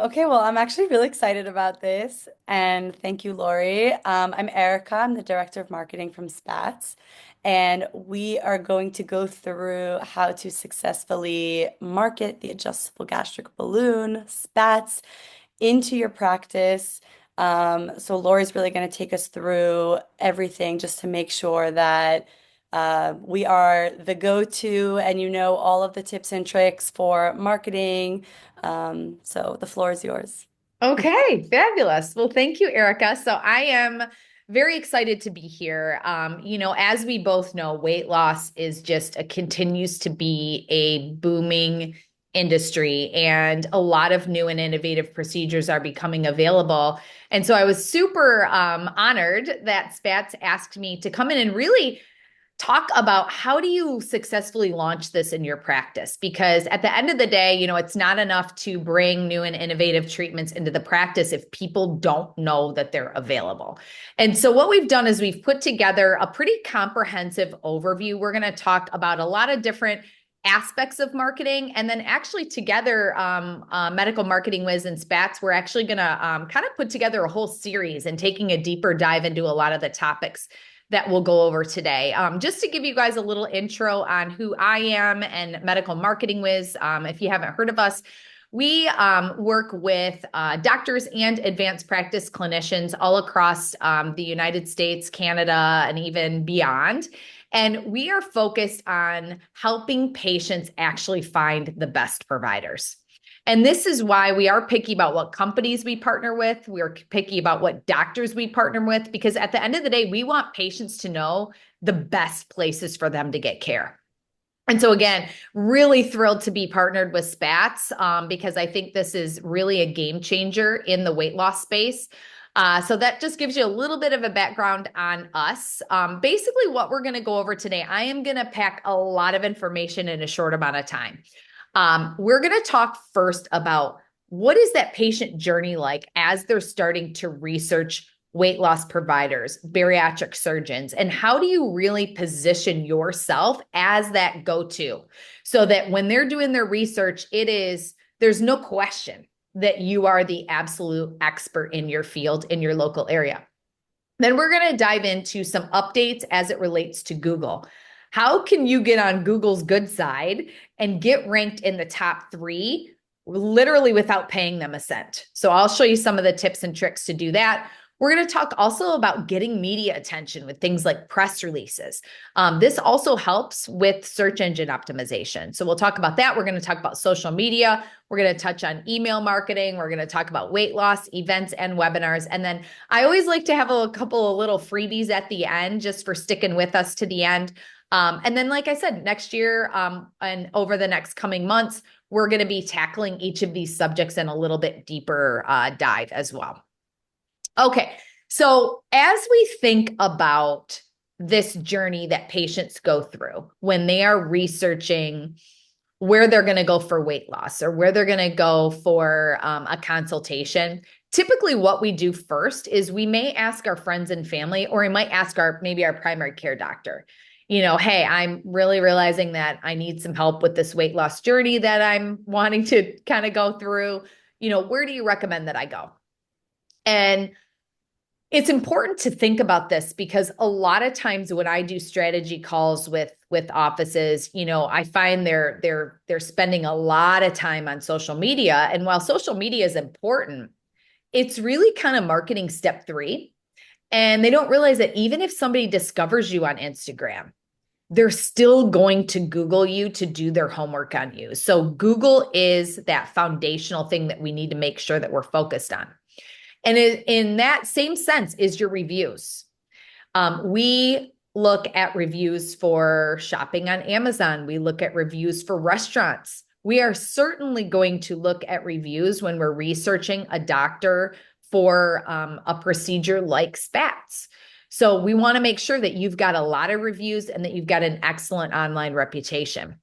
Okay, well, I'm actually really excited about this, and thank you, Lori. I'm Erica. I'm the Director of Marketing from Spatz, and we are going to go through how to successfully market the adjustable gastric balloon, Spatz, into your practice. So Lori's really going to take us through everything just to make sure that we are the go-to and you know all of the tips and tricks for marketing. So the floor is yours. Okay, fabulous. Well, thank you, Erica. So I am very excited to be here. As we both know, weight loss is just continues to be a booming industry, and a lot of new and innovative procedures are becoming available. And so I was super honored that Spatz asked me to come in and really talk about how do you successfully launch this in your practice? Because at the end of the day, it's not enough to bring new and innovative treatments into the practice if people don't know that they're available. And so what we've done is we've put together a pretty comprehensive overview. We're going to talk about a lot of different aspects of marketing, and then actually together, medical marketing Whiz and Spatz, we're actually going to kind of put together a whole series and taking a deeper dive into a lot of the topics that we'll go over today. Just to give you guys a little intro on who I am and Medical Marketing Whiz, if you haven't heard of us, we work with doctors and advanced practice clinicians all across the United States, Canada, and even beyond. And we are focused on helping patients actually find the best providers. And this is why we are picky about what companies we partner with. We are picky about what doctors we partner with, because at the end of the day, we want patients to know the best places for them to get care. And so again, really thrilled to be partnered with Spatz because I think this is really a game changer in the weight loss space. So that just gives you a little bit of a background on us. Basically, what we're going to go over today, I am going to pack a lot of information in a short amount of time. We're going to talk first about what is that patient journey like as they're starting to research weight loss providers, bariatric surgeons, and how do you really position yourself as that go-to so that when they're doing their research, there's no question that you are the absolute expert in your field, in your local area. Then we're going to dive into some updates as it relates to Google. How can you get on Google's good side and get ranked in the top 3 literally without paying them a cent? So I'll show you some of the tips and tricks to do that. We're going to talk also about getting media attention with things like press releases. This also helps with search engine optimization. So we'll talk about that. We're going to talk about social media. We're going to touch on email marketing. We're going to talk about weight loss, events, and webinars. And then I always like to have a couple of little freebies at the end just for sticking with us to the end. And then, like I said, next year and over the next coming months, we're going to be tackling each of these subjects in a little bit deeper dive as well. Okay, so as we think about this journey that patients go through when they are researching where they're going to go for weight loss or where they're going to go for a consultation, typically what we do first is we may ask our friends and family, or we might ask maybe our primary care doctor, hey, I'm really realizing that I need some help with this weight loss journey that I'm wanting to kind of go through. Where do you recommend that I go? And it's important to think about this because a lot of times when I do strategy calls with offices, I find they're spending a lot of time on social media. And while social media is important, it's really kind of marketing step 3. And they don't realize that even if somebody discovers you on Instagram, they're still going to Google you to do their homework on you. So Google is that foundational thing that we need to make sure that we're focused on. And in that same sense is your reviews. We look at reviews for shopping on Amazon. We look at reviews for restaurants. We are certainly going to look at reviews when we're researching a doctor for a procedure like Spatz. So we want to make sure that you've got a lot of reviews and that you've got an excellent online reputation.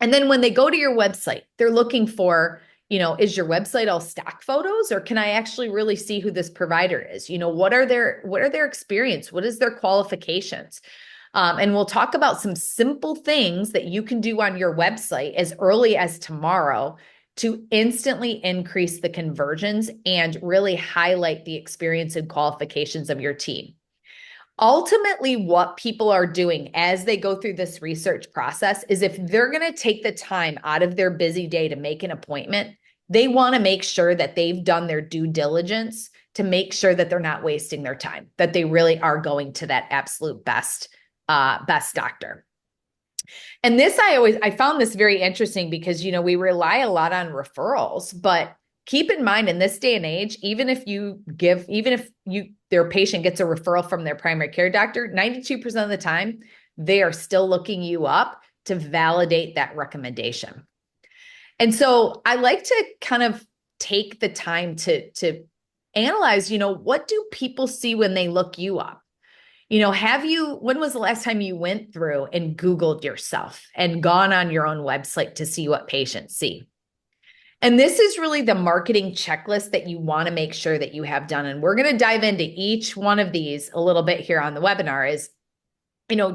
And then when they go to your website, they're looking for, is your website all stock photos, or can I actually really see who this provider is? What are their experience? What is their qualifications? And we'll talk about some simple things that you can do on your website as early as tomorrow to instantly increase the conversions and really highlight the experience and qualifications of your team. Ultimately, what people are doing as they go through this research process is if they're going to take the time out of their busy day to make an appointment, they want to make sure that they've done their due diligence to make sure that they're not wasting their time, that they really are going to that absolute best doctor. And this, I found this very interesting because, we rely a lot on referrals, but keep in mind in this day and age, even if their patient gets a referral from their primary care doctor, 92% of the time, they are still looking you up to validate that recommendation. And so I like to kind of take the time to analyze, what do people see when they look you up? When was the last time you went through and Googled yourself and gone on your own website to see what patients see? And this is really the marketing checklist that you want to make sure that you have done. And we're going to dive into each one of these a little bit here on the webinar is,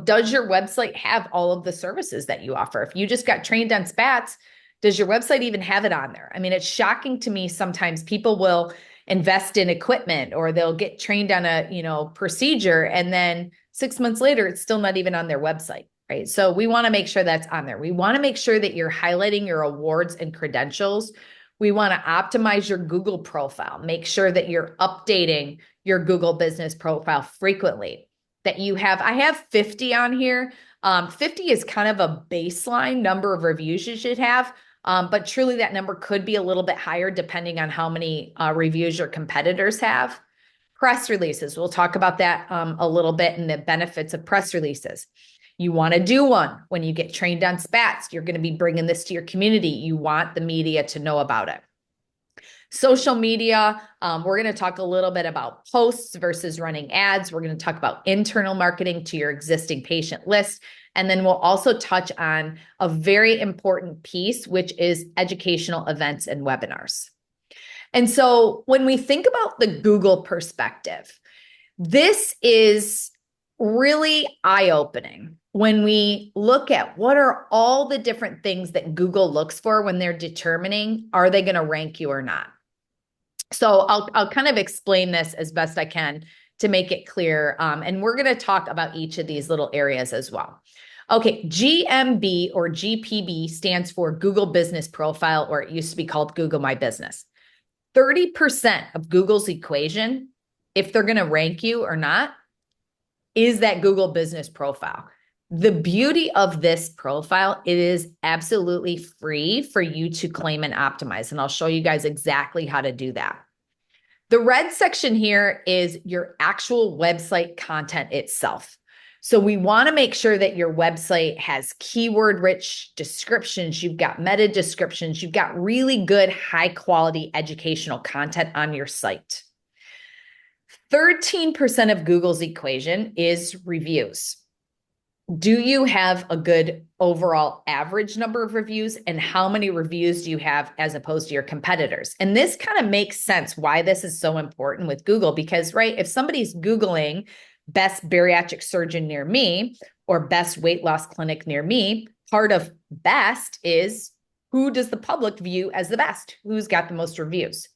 does your website have all of the services that you offer? If you just got trained on Spatz, does your website even have it on there? I mean, it's shocking to me sometimes people will invest in equipment or they'll get trained on a, procedure. And then 6 months later, it's still not even on their website, right? So we want to make sure that's on there. We want to make sure that you're highlighting your awards and credentials. We want to optimize your Google profile. Make sure that you're updating your Google business profile frequently. I have 50 on here. 50 is kind of a baseline number of reviews you should have. But truly that number could be a little bit higher depending on how many reviews your competitors have. Press releases, we'll talk about that a little bit and the benefits of press releases. You want to do one when you get trained on Spatz. You're going to be bringing this to your community. You want the media to know about it. Social media, we're going to talk a little bit about posts versus running ads. We're going to talk about internal marketing to your existing patient list. And then we'll also touch on a very important piece, which is educational events and webinars. And so when we think about the Google perspective, this is really eye-opening when we look at what are all the different things that Google looks for when they're determining, are they going to rank you or not? So I'll kind of explain this as best I can to make it clear. And we're going to talk about each of these little areas as well. Okay, GMB or GPB stands for Google Business Profile, or it used to be called Google My Business. 30% of Google's equation, if they're going to rank you or not, is that Google Business Profile. The beauty of this profile, it is absolutely free for you to claim and optimize. And I'll show you guys exactly how to do that. The red section here is your actual website content itself. So we want to make sure that your website has keyword-rich descriptions. You've got meta descriptions. You've got really good, high-quality educational content on your site. 13% of Google's equation is reviews. Do you have a good overall average number of reviews, and how many reviews do you have as opposed to your competitors? And this kind of makes sense why this is so important with Google, because, right, if somebody's Googling best bariatric surgeon near me or best weight loss clinic near me, part of best is who does the public view as the best? Who's got the most reviews?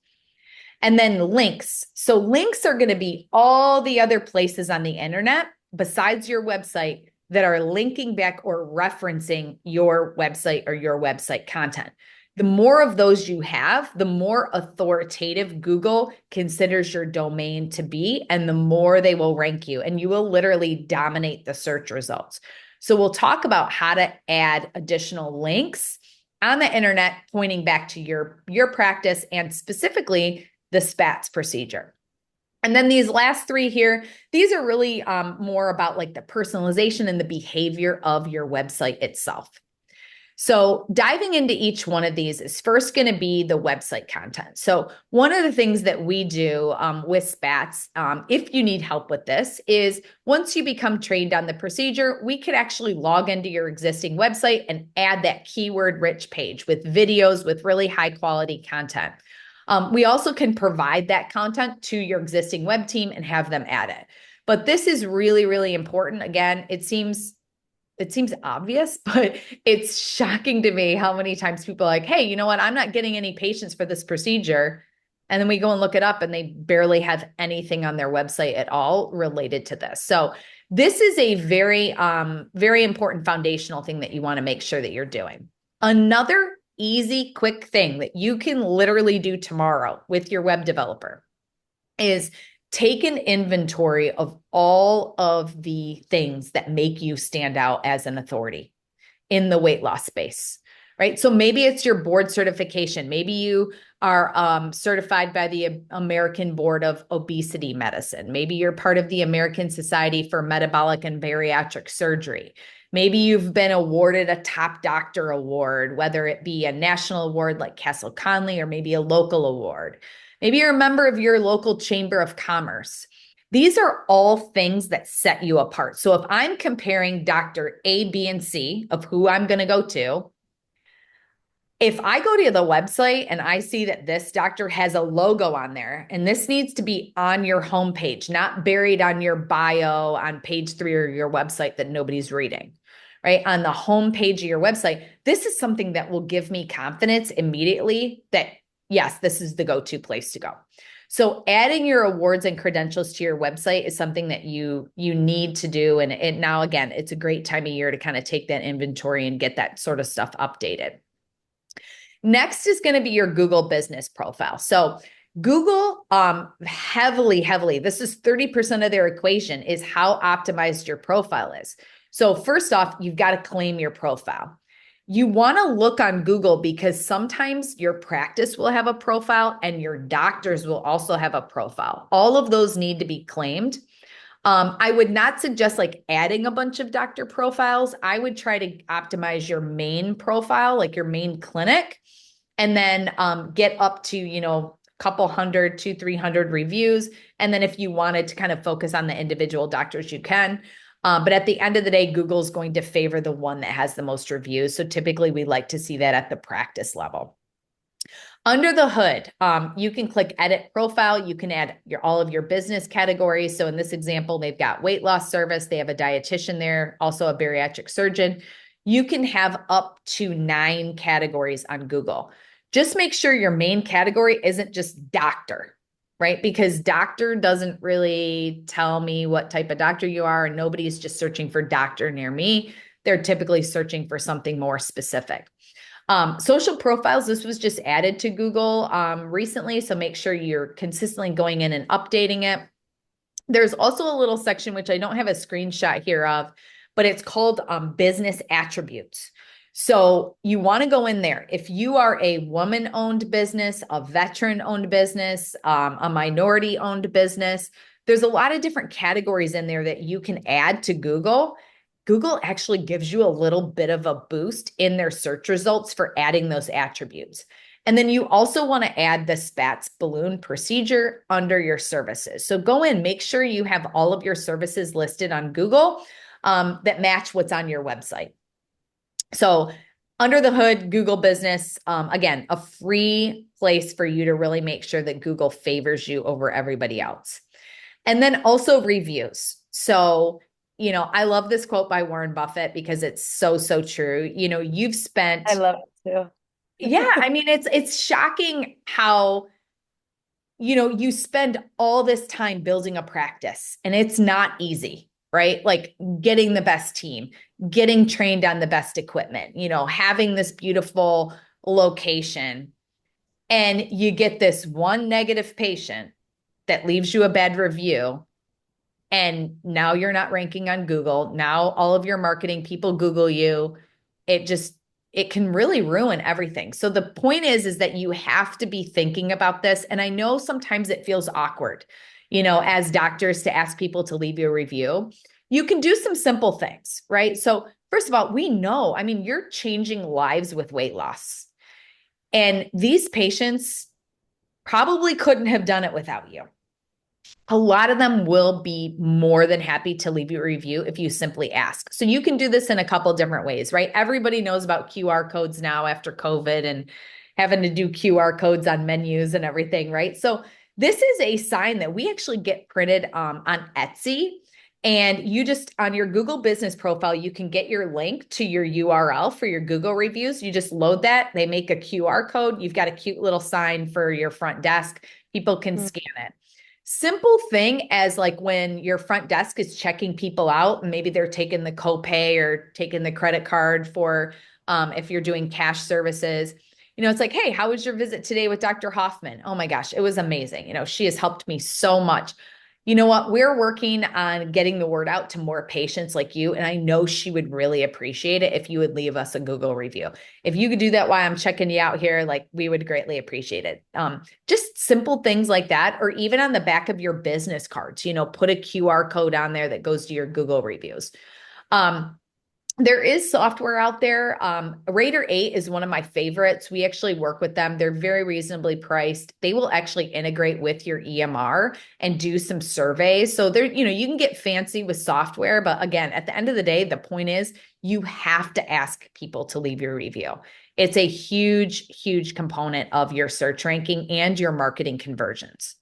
And then links. So links are going to be all the other places on the internet besides your website that are linking back or referencing your website or your website content. The more of those you have, the more authoritative Google considers your domain to be, and the more they will rank you, and you will literally dominate the search results. So we'll talk about how to add additional links on the internet pointing back to your practice and specifically the Spatz procedure. And then these last three here, these are really more about like the personalization and the behavior of your website itself. So diving into each one of these is first going to be the website content. So one of the things that we do with Spatz, if you need help with this, is once you become trained on the procedure, we could actually log into your existing website and add that keyword-rich page with videos with really high-quality content. We also can provide that content to your existing web team and have them add it. But this is really, really important. Again, it seems it seems obvious, but it's shocking to me how many times people are like, hey, you know what? I'm not getting any patients for this procedure. And then we go and look it up and they barely have anything on their website at all related to this. So this is a very, very important foundational thing that you want to make sure that you're doing. Another easy, quick thing that you can literally do tomorrow with your web developer is take an inventory of all of the things that make you stand out as an authority in the weight loss space, right? So maybe it's your board certification. Maybe you are certified by the American Board of Obesity Medicine. Maybe you're part of the American Society for Metabolic and Bariatric Surgery. Maybe you've been awarded a top doctor award, whether it be a national award like Castle Conley or maybe a local award. Maybe you're a member of your local chamber of commerce. These are all things that set you apart. So if I'm comparing Dr. A, B, and C of who I'm going to go to, if I go to the website and I see that this doctor has a logo on there, and this needs to be on your homepage, not buried on your bio on page 3 of your website that nobody's reading, right? On the homepage of your website, this is something that will give me confidence immediately that, yes, this is the go-to place to go. So adding your awards and credentials to your website is something that you need to do. And now, again, it's a great time of year to kind of take that inventory and get that sort of stuff updated. Next is going to be your Google business profile. So Google heavily, this is 30% of their equation, is how optimized your profile is. So first off, you've got to claim your profile. You want to look on Google because sometimes your practice will have a profile and your doctors will also have a profile. All of those need to be claimed. I would not suggest like adding a bunch of doctor profiles. I would try to optimize your main profile, like your main clinic, and then get up to, a couple hundred, 200-300 reviews. And then if you wanted to kind of focus on the individual doctors, you can. But at the end of the day, Google's going to favor the one that has the most reviews. So typically we like to see that at the practice level. Under the hood, you can click edit profile. You can add all of your business categories. So in this example, they've got weight loss service. They have a dietitian there, also a bariatric surgeon. You can have up to 9 categories on Google. Just make sure your main category isn't just doctor, right? Because doctor doesn't really tell me what type of doctor you are, and nobody's just searching for doctor near me. They're typically searching for something more specific. Social profiles, this was just added to Google recently, so make sure you're consistently going in and updating it. There's also a little section, which I don't have a screenshot here of, but it's called business attributes. So you want to go in there. If you are a woman-owned business, a veteran-owned business, a minority-owned business, there's a lot of different categories in there that you can add to Google. Google actually gives you a little bit of a boost in their search results for adding those attributes. And then you also want to add the Spatz Balloon procedure under your services. So go in, make sure you have all of your services listed on Google that match what's on your website. So under the hood, Google Business, again, a free place for you to really make sure that Google favors you over everybody else. And then also reviews. So, I love this quote by Warren Buffett because it's so true. You've spent. I love it too. Yeah, I mean, it's shocking how, you spend all this time building a practice and it's not easy, right? Like getting the best team, getting trained on the best equipment, having this beautiful location, and you get this one negative patient that leaves you a bad review. And now you're not ranking on Google. Now all of your marketing people Google you. It can really ruin everything. So the point is that you have to be thinking about this. And I know sometimes it feels awkward, as doctors to ask people to leave you a review. You can do some simple things, right? So first of all, we know, you're changing lives with weight loss. And these patients probably couldn't have done it without you. A lot of them will be more than happy to leave you a review if you simply ask. So you can do this in a couple different ways, right? Everybody knows about QR codes now after COVID and having to do QR codes on menus and everything, right? So this is a sign that we actually get printed on Etsy. And you just, on your Google business profile, you can get your link to your URL for your Google reviews. You just load that. They make a QR code. You've got a cute little sign for your front desk. People can Mm. scan it. Simple thing as like when your front desk is checking people out, and maybe they're taking the copay or taking the credit card for if you're doing cash services. It's like, hey, how was your visit today with Dr. Hoffman? Oh my gosh, it was amazing. She has helped me so much. You know what? We're working on getting the word out to more patients like you. And I know she would really appreciate it if you would leave us a Google review. If you could do that while I'm checking you out here, like we would greatly appreciate it. Just simple things like that, or even on the back of your business cards, put a QR code on there that goes to your Google reviews. There is software out there. Raider 8 is one of my favorites. We actually work with them. They're very reasonably priced. They will actually integrate with your EMR and do some surveys. So you can get fancy with software, but again, at the end of the day, the point is you have to ask people to leave your review. It's a huge, huge component of your search ranking and your marketing conversions.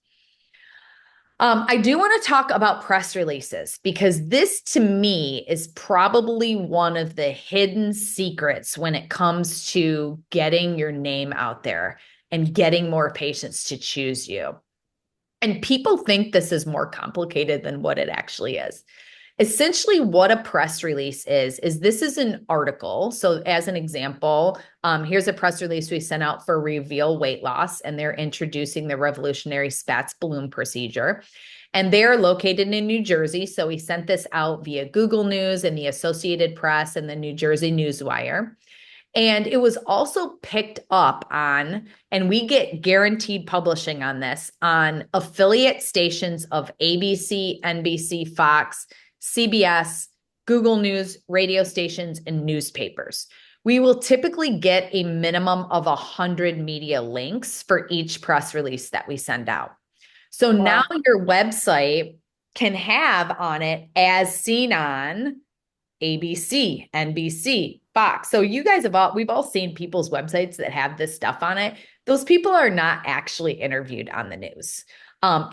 I do want to talk about press releases because this to me is probably one of the hidden secrets when it comes to getting your name out there and getting more patients to choose you. And people think this is more complicated than what it actually is. Essentially, what a press release is this is an article. So as an example, here's a press release we sent out for Reveal Weight Loss, and they're introducing the revolutionary Spatz Balloon procedure. And they're located in New Jersey. So we sent this out via Google News and the Associated Press and the New Jersey Newswire. And it was also picked up on, and we get guaranteed publishing on this, on affiliate stations of ABC, NBC, Fox, CBS, Google News, radio stations, and newspapers. We will typically get a minimum of 100 media links for each press release that we send out. So now Wow. your website can have on it as seen on ABC, NBC, Fox. So you guys we've all seen people's websites that have this stuff on it. Those people are not actually interviewed on the news.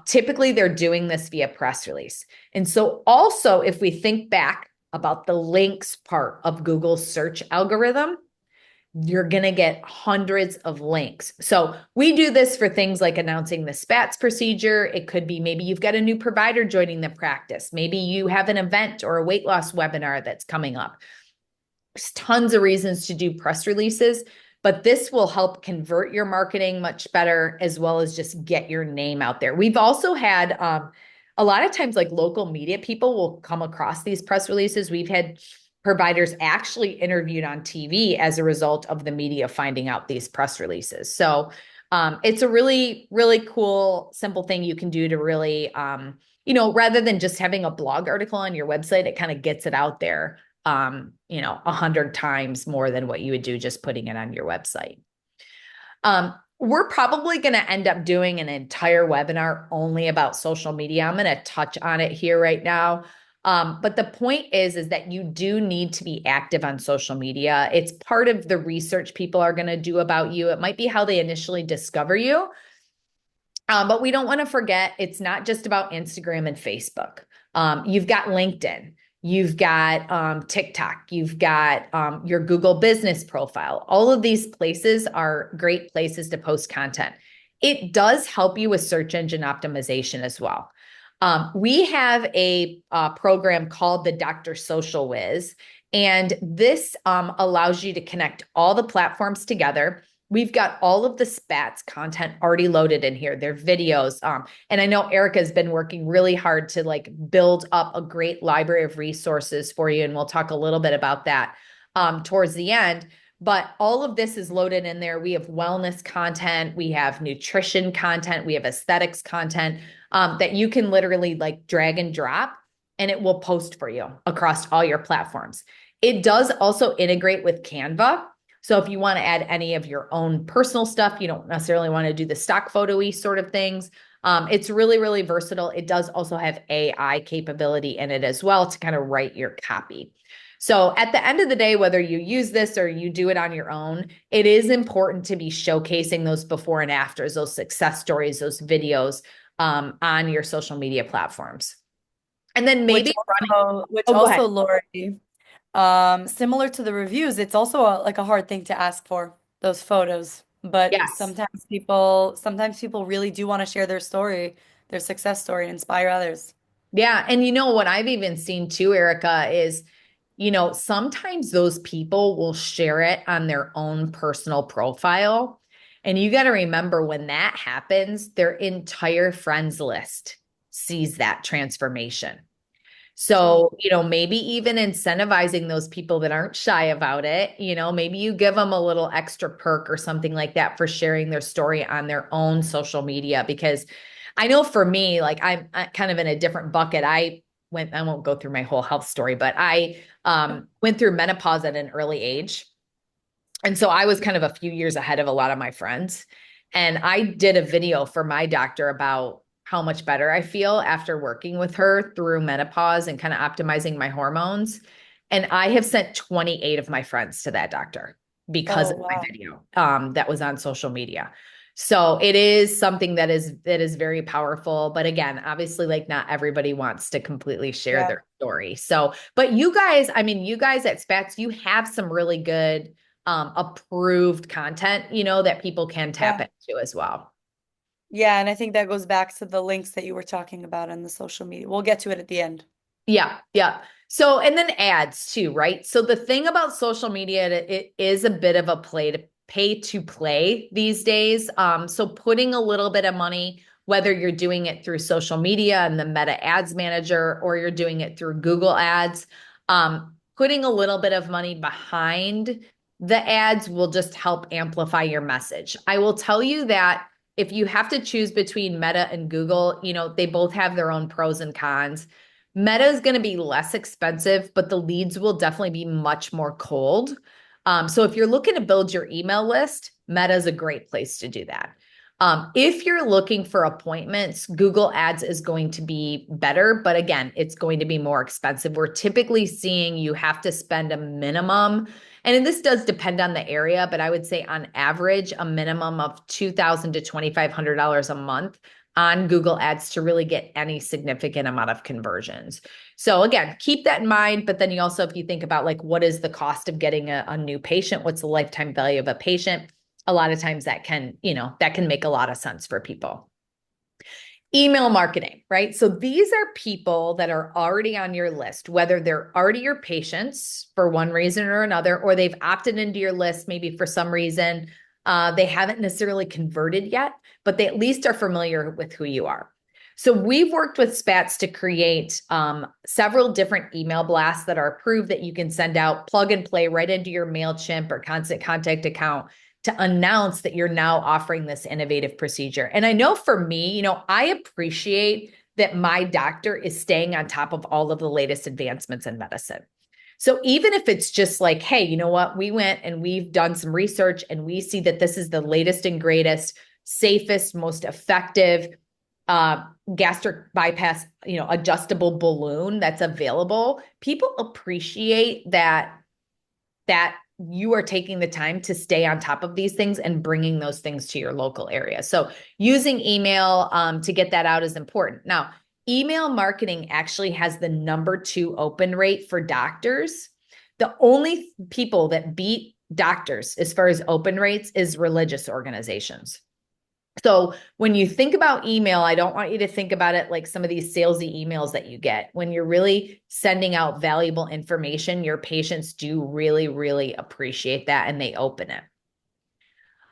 Typically, they're doing this via press release. And so also, if we think back about the links part of Google's search algorithm, you're going to get hundreds of links. So we do this for things like announcing the Spatz procedure. It could be maybe you've got a new provider joining the practice. Maybe you have an event or a weight loss webinar that's coming up. There's tons of reasons to do press releases, but this will help convert your marketing much better, as well as just get your name out there. We've also had a lot of times like local media people will come across these press releases. We've had providers actually interviewed on TV as a result of the media finding out these press releases. So it's a really, really cool, simple thing you can do to really, rather than just having a blog article on your website, it kind of gets it out there, 100 times more than what you would do just putting it on your website. We're probably going to end up doing an entire webinar only about social media. I'm going to touch on it here right now. But the point is that you do need to be active on social media. It's part of the research people are going to do about you. It might be how they initially discover you. But we don't want to forget, it's not just about Instagram and Facebook. You've got LinkedIn. You've got TikTok. You've got your Google business profile. All of these places are great places to post content. It does help you with search engine optimization as well. We have a program called the Dr. Social Whiz, and this allows you to connect all the platforms together. We've got all of the Spatz content already loaded in here. Their videos. And I know Erica has been working really hard to build up a great library of resources for you. And we'll talk a little bit about that towards the end. But all of this is loaded in there. We have wellness content. We have nutrition content. We have aesthetics content that you can literally drag and drop, and it will post for you across all your platforms. It does also integrate with Canva. So if you want to add any of your own personal stuff, you don't necessarily want to do the stock photo-y sort of things. It's really, really versatile. It does also have AI capability in it as well to kind of write your copy. So at the end of the day, whether you use this or you do it on your own, it is important to be showcasing those before and afters, those success stories, those videos on your social media platforms. And then Which maybe running. which Oh, go ahead. also, Lori, similar to the reviews, it's also like a hard thing to ask for those photos. But Yes. sometimes people really do want to share their story, their success story, and inspire others. Yeah. And you know what I've even seen too, Erica, is, sometimes those people will share it on their own personal profile. And you got to remember when that happens, their entire friends list sees that transformation. True. So, maybe even incentivizing those people that aren't shy about it, maybe you give them a little extra perk or something like that for sharing their story on their own social media. Because I know for me, like I'm kind of in a different bucket. I won't go through my whole health story, but I went through menopause at an early age. And so I was kind of a few years ahead of a lot of my friends. And I did a video for my doctor about how much better I feel after working with her through menopause and kind of optimizing my hormones. And I have sent 28 of my friends to that doctor because Oh, of my wow. video that was on social media. So it is something that is very powerful. But again, obviously, like not everybody wants to completely share Yeah. their story. So, but you guys, I mean, you guys at Spatz, you have some really good approved content, that people can tap Yeah. into as well. Yeah, and I think that goes back to the links that you were talking about in the social media. We'll get to it at the end. Yeah, yeah. So, and then ads too, right? So the thing about social media, it is a bit of a pay to play these days. So putting a little bit of money, whether you're doing it through social media and the Meta Ads Manager, or you're doing it through Google Ads, putting a little bit of money behind the ads will just help amplify your message. I will tell you that if you have to choose between Meta and Google, they both have their own pros and cons. Meta is going to be less expensive, but the leads will definitely be much more cold. So if you're looking to build your email list, Meta is a great place to do that. If you're looking for appointments, Google Ads is going to be better, but again, it's going to be more expensive. We're typically seeing you have to spend a minimum, and this does depend on the area, but I would say on average, a minimum of $2,000 to $2,500 a month on Google Ads to really get any significant amount of conversions. So again, keep that in mind. But then you also, if you think about like, what is the cost of getting a new patient? What's the lifetime value of a patient? A lot of times that can make a lot of sense for people. Email marketing, right? So these are people that are already on your list, whether they're already your patients for one reason or another, or they've opted into your list maybe for some reason. They haven't necessarily converted yet, but they at least are familiar with who you are. So we've worked with Spatz to create several different email blasts that are approved that you can send out, plug and play right into your MailChimp or Constant Contact account to announce that you're now offering this innovative procedure. And I know for me, I appreciate that my doctor is staying on top of all of the latest advancements in medicine. So even if it's just like, hey, you know what, we went and we've done some research and we see that this is the latest and greatest, safest, most effective gastric bypass, adjustable balloon that's available. People appreciate that you are taking the time to stay on top of these things and bringing those things to your local area. So using email to get that out is important. Now, email marketing actually has the #2 open rate for doctors. The only people that beat doctors as far as open rates is religious organizations. So when you think about email, I don't want you to think about it like some of these salesy emails that you get. When you're really sending out valuable information, your patients do really, really appreciate that and they open it.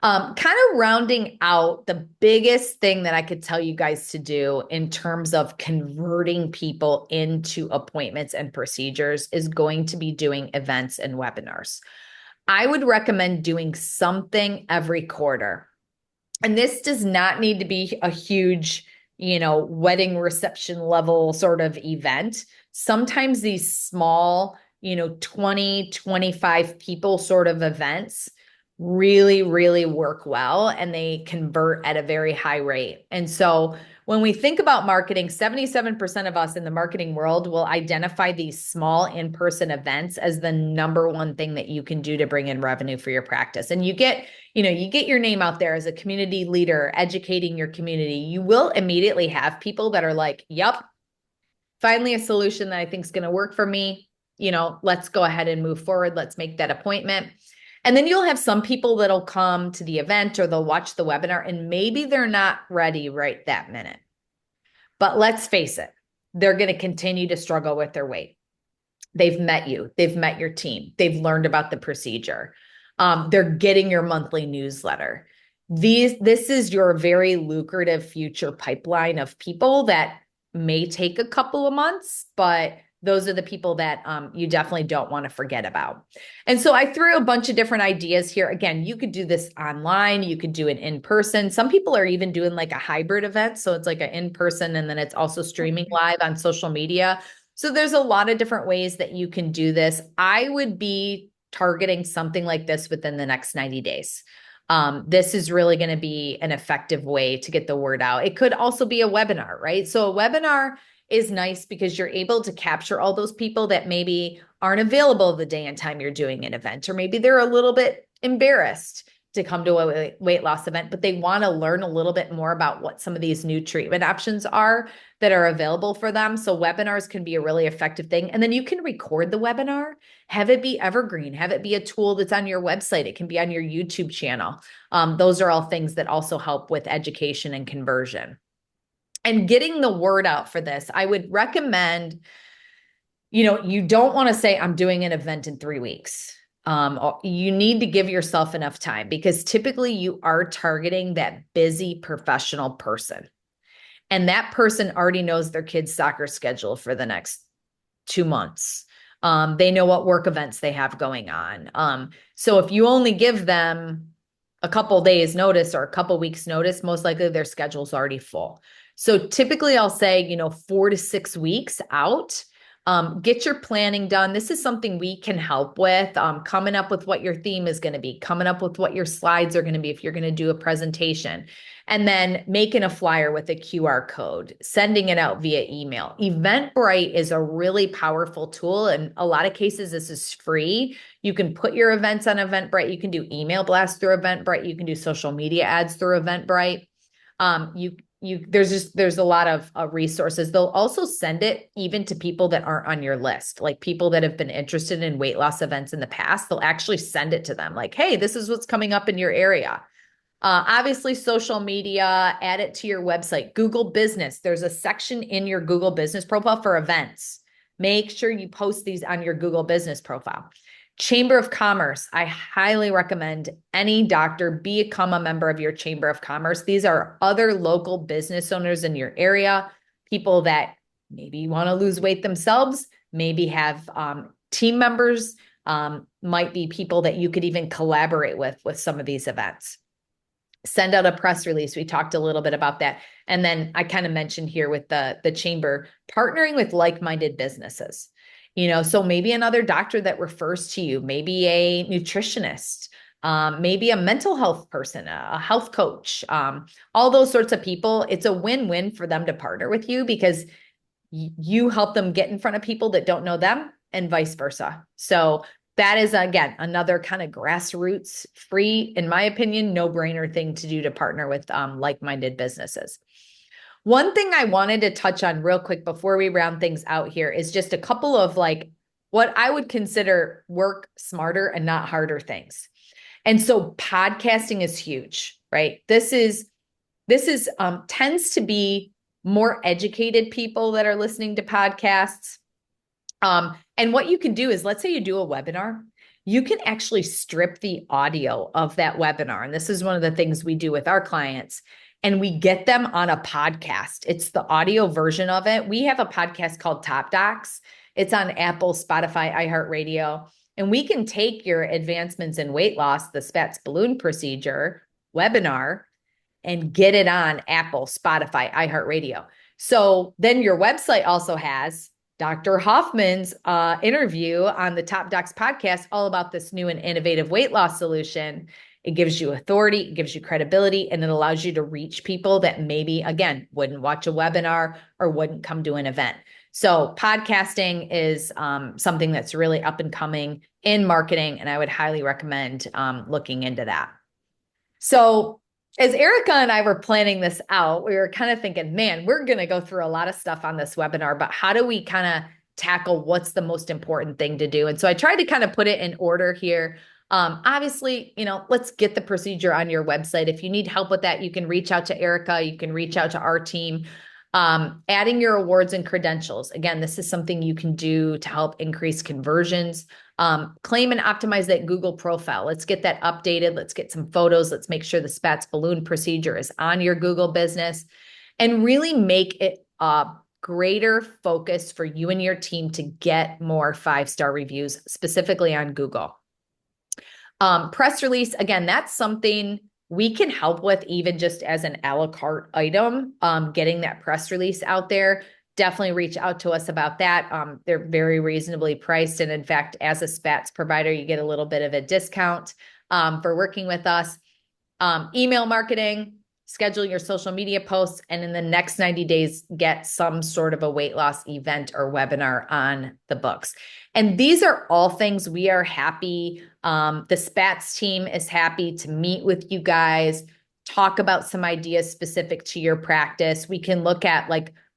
Kind of rounding out the biggest thing that I could tell you guys to do in terms of converting people into appointments and procedures is going to be doing events and webinars. I would recommend doing something every quarter. And this does not need to be a huge, wedding reception level sort of event. Sometimes these small, 20, 25 people sort of events really, really work well and they convert at a very high rate. And so when we think about marketing, 77% of us in the marketing world will identify these small in-person events as the #1 thing that you can do to bring in revenue for your practice. And you get your name out there as a community leader, educating your community. You will immediately have people that are like, yep, finally a solution that I think is going to work for me. Let's go ahead and move forward. Let's make that appointment. And then you'll have some people that'll come to the event or they'll watch the webinar and maybe they're not ready right that minute. But let's face it, they're going to continue to struggle with their weight. They've met you, they've met your team, they've learned about the procedure. They're getting your monthly newsletter. This is your very lucrative future pipeline of people that may take a couple of months, but those are the people that you definitely don't want to forget about. And so I threw a bunch of different ideas here. Again, you could do this online, you could do it in person. Some people are even doing like a hybrid event. So it's like an in-person and then it's also streaming live on social media. So there's a lot of different ways that you can do this. I would be targeting something like this within the next 90 days. This is really going to be an effective way to get the word out. It could also be a webinar, right? So a webinar is nice because you're able to capture all those people that maybe aren't available the day and time you're doing an event, or maybe they're a little bit embarrassed to come to a weight loss event, but they want to learn a little bit more about what some of these new treatment options are that are available for them. So webinars can be a really effective thing. And then you can record the webinar, have it be evergreen, have it be a tool that's on your website. It can be on your YouTube channel. Those are all things that also help with education and conversion. And getting the word out for this, I would recommend, you don't want to say, I'm doing an event in 3 weeks. You need to give yourself enough time because typically you are targeting that busy professional person. And that person already knows their kid's soccer schedule for the next 2 months. They know what work events they have going on. So if you only give them a couple days notice or a couple weeks notice, most likely their schedule's already full. So typically I'll say, 4 to 6 weeks out. Get your planning done. This is something we can help with. Coming up with what your theme is going to be, coming up with what your slides are going to be if you're going to do a presentation, and then making a flyer with a QR code, sending it out via email. Eventbrite is a really powerful tool. In a lot of cases, this is free. You can put your events on Eventbrite. You can do email blasts through Eventbrite. You can do social media ads through Eventbrite. There's a lot of resources. They'll also send it even to people that aren't on your list, like people that have been interested in weight loss events in the past. They'll actually send it to them like, hey, this is what's coming up in your area. Obviously, social media, add it to your website. Google Business, there's a section in your Google Business profile for events. Make sure you post these on your Google Business profile. Chamber of Commerce, I highly recommend any doctor become a member of your Chamber of Commerce. These are other local business owners in your area, people that maybe want to lose weight themselves, maybe have team members, might be people that you could even collaborate with some of these events. Send out a press release. We talked a little bit about that. And then I kind of mentioned here with the chamber, partnering with like-minded businesses. So maybe another doctor that refers to you, maybe a nutritionist, maybe a mental health person, a health coach, all those sorts of people. It's a win-win for them to partner with you because you help them get in front of people that don't know them and vice versa. So that is, again, another kind of grassroots free, in my opinion, no-brainer thing to do to partner with like-minded businesses. One thing I wanted to touch on real quick before we round things out here is just a couple of what I would consider work smarter and not harder things. And so podcasting is huge, right? This tends to be more educated people that are listening to podcasts. And what you can do is, let's say you do a webinar, you can actually strip the audio of that webinar. And this is one of the things we do with our clients. And we get them on a podcast. It's the audio version of it. We have a podcast called Top Docs. It's on Apple, Spotify, iHeartRadio. And we can take your advancements in weight loss, the Spatz Balloon procedure webinar, and get it on Apple, Spotify, iHeartRadio. So then your website also has Dr. Hoffman's interview on the Top Docs podcast, all about this new and innovative weight loss solution. It gives you authority, it gives you credibility, and it allows you to reach people that maybe, again, wouldn't watch a webinar or wouldn't come to an event. So podcasting is something that's really up and coming in marketing, and I would highly recommend looking into that. So as Erica and I were planning this out, we were kind of thinking, man, we're going to go through a lot of stuff on this webinar, but how do we kind of tackle what's the most important thing to do? And so I tried to kind of put it in order here. Obviously, let's get the procedure on your website. If you need help with that, you can reach out to Erica. You can reach out to our team. Adding your awards and credentials. Again, this is something you can do to help increase conversions. Claim and optimize that Google profile. Let's get that updated. Let's get some photos. Let's make sure the Spatz Balloon procedure is on your Google business and really make it a greater focus for you and your team to get more 5-star reviews, specifically on Google. Press release, again, that's something we can help with even just as an a la carte item, getting that press release out there. Definitely reach out to us about that. They're very reasonably priced. And in fact, as a Spatz provider, you get a little bit of a discount for working with us. Email marketing, schedule your social media posts, and in the next 90 days, get some sort of a weight loss event or webinar on the books. And these are all things we are happy. The Spatz team is happy to meet with you guys, talk about some ideas specific to your practice. We can look at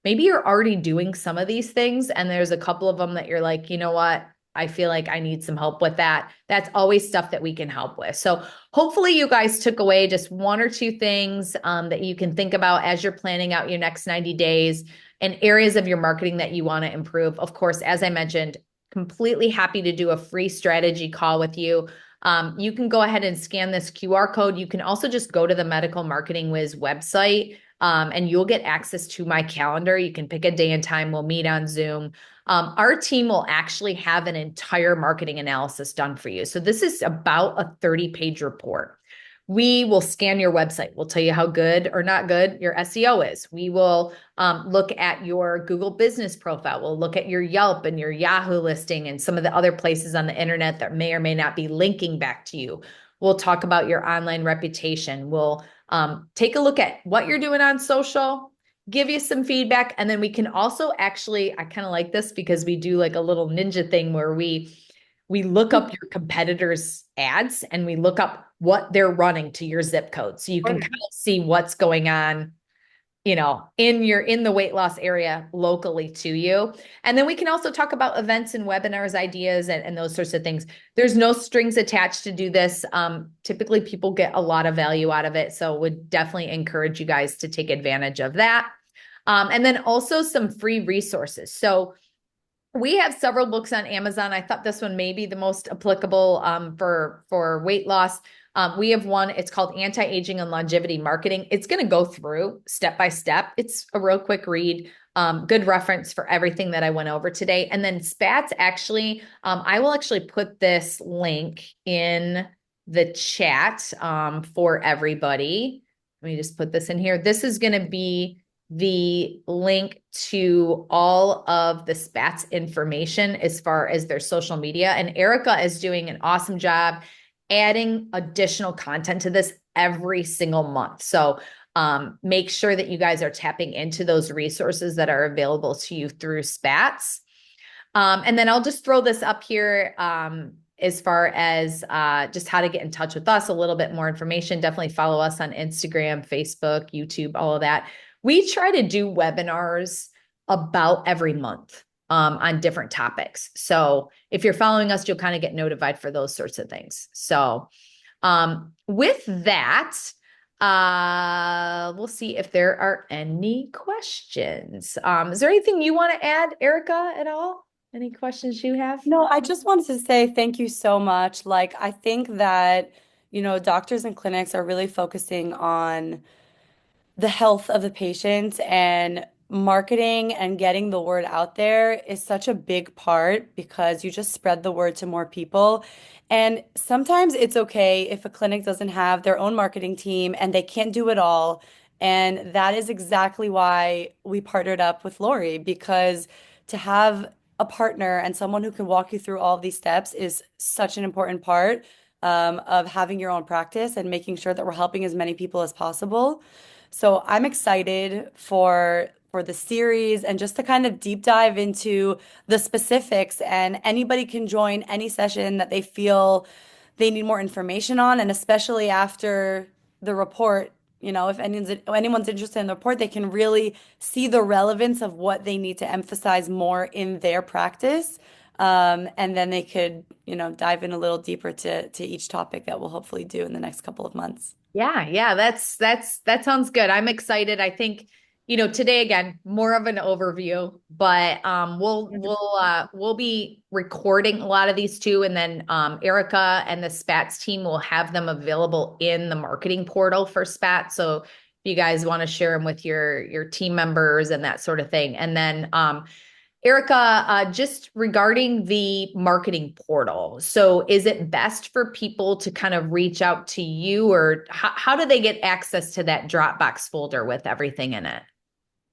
maybe you're already doing some of these things and there's a couple of them that you're like, you know what? I feel like I need some help with that. That's always stuff that we can help with. So hopefully you guys took away just one or two things that you can think about as you're planning out your next 90 days and areas of your marketing that you want to improve. Of course, as I mentioned, completely happy to do a free strategy call with you. You can go ahead and scan this QR code. You can also just go to the Medical Marketing Whiz website and you'll get access to my calendar. You can pick a day and time. We'll meet on Zoom. Our team will actually have an entire marketing analysis done for you. So this is about a 30-page report. We will scan your website. We'll tell you how good or not good your SEO is. We will look at your Google business profile. We'll look at your Yelp and your Yahoo listing and some of the other places on the internet that may or may not be linking back to you. We'll talk about your online reputation. We'll take a look at what you're doing on social, give you some feedback. And then we can also actually, I kind of like this because we do like a little ninja thing where we look up your competitors' ads and we look up what they're running to your zip code. So you can kind of see what's going on, in the weight loss area locally to you. And then we can also talk about events and webinars, ideas, and those sorts of things. There's no strings attached to do this. Typically people get a lot of value out of it. So would definitely encourage you guys to take advantage of that. And then also some free resources. So we have several books on Amazon. I thought this one may be the most applicable for weight loss. We have one, it's called Anti-Aging and Longevity Marketing. It's going to go through step by step. It's a real quick read, good reference for everything that I went over today. And then Spatz actually, I will actually put this link in the chat for everybody. Let me just put this in here. This is going to be the link to all of the Spatz information as far as their social media. And Erica is doing an awesome job adding additional content to this every single month. So make sure that you guys are tapping into those resources that are available to you through Spatz. And then I'll just throw this up here as far as just how to get in touch with us, a little bit more information. Definitely follow us on Instagram, Facebook, YouTube, all of that. We try to do webinars about every month on different topics. So if you're following us, you'll kind of get notified for those sorts of things. So with that, we'll see if there are any questions. Is there anything you want to add, Erica, at all? Any questions you have? No, I just wanted to say thank you so much. I think that, doctors and clinics are really focusing on the health of the patient, and marketing and getting the word out there is such a big part because you just spread the word to more people. And sometimes it's okay if a clinic doesn't have their own marketing team and they can't do it all. And that is exactly why we partnered up with Lori, because to have a partner and someone who can walk you through all of these steps is such an important part of having your own practice and making sure that we're helping as many people as possible. So I'm excited for the series and just to kind of deep dive into the specifics, and anybody can join any session that they feel they need more information on, and especially after the report if anyone's interested in the report, they can really see the relevance of what they need to emphasize more in their practice. And then they could, dive in a little deeper to each topic that we'll hopefully do in the next couple of months. Yeah, yeah, that sounds good. I'm excited. I think, today again, more of an overview, but we'll be recording a lot of these too. And then Erica and the Spatz team will have them available in the marketing portal for Spatz. So if you guys want to share them with your team members and that sort of thing. And then Erica, just regarding the marketing portal. So is it best for people to kind of reach out to you, or how do they get access to that Dropbox folder with everything in it?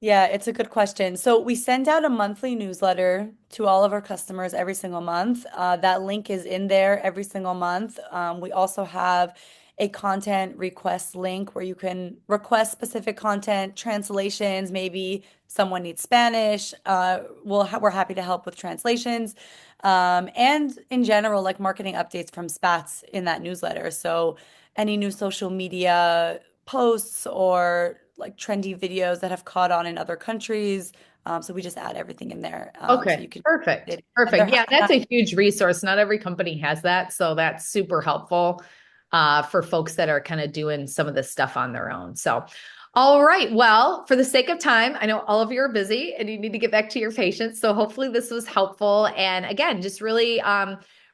Yeah, it's a good question. So we send out a monthly newsletter to all of our customers every single month. That link is in there every single month. We also have a content request link where you can request specific content, translations. Maybe someone needs Spanish. We're happy to help with translations. And in general, like marketing updates from Spatz in that newsletter. So any new social media posts or like trendy videos that have caught on in other countries. So we just add everything in there. So Okay, you can, perfect. and they're Perfect. Yeah, that's a huge resource. Not every company has that. So that's super helpful for folks that are kind of doing some of this stuff on their own. So, all right. Well, for the sake of time, I know all of you are busy and you need to get back to your patients. So hopefully this was helpful. And again, just really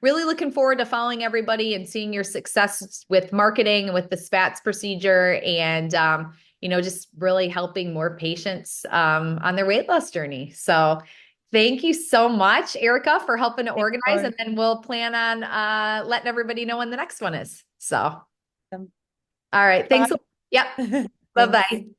looking forward to following everybody and seeing your success with marketing and with the Spatz procedure, and just really helping more patients on their weight loss journey. So thank you so much, Erica, for helping to organize. And then we'll plan on letting everybody know when the next one is. So, all right. Bye. Thanks. Yep. Thanks. Bye-bye.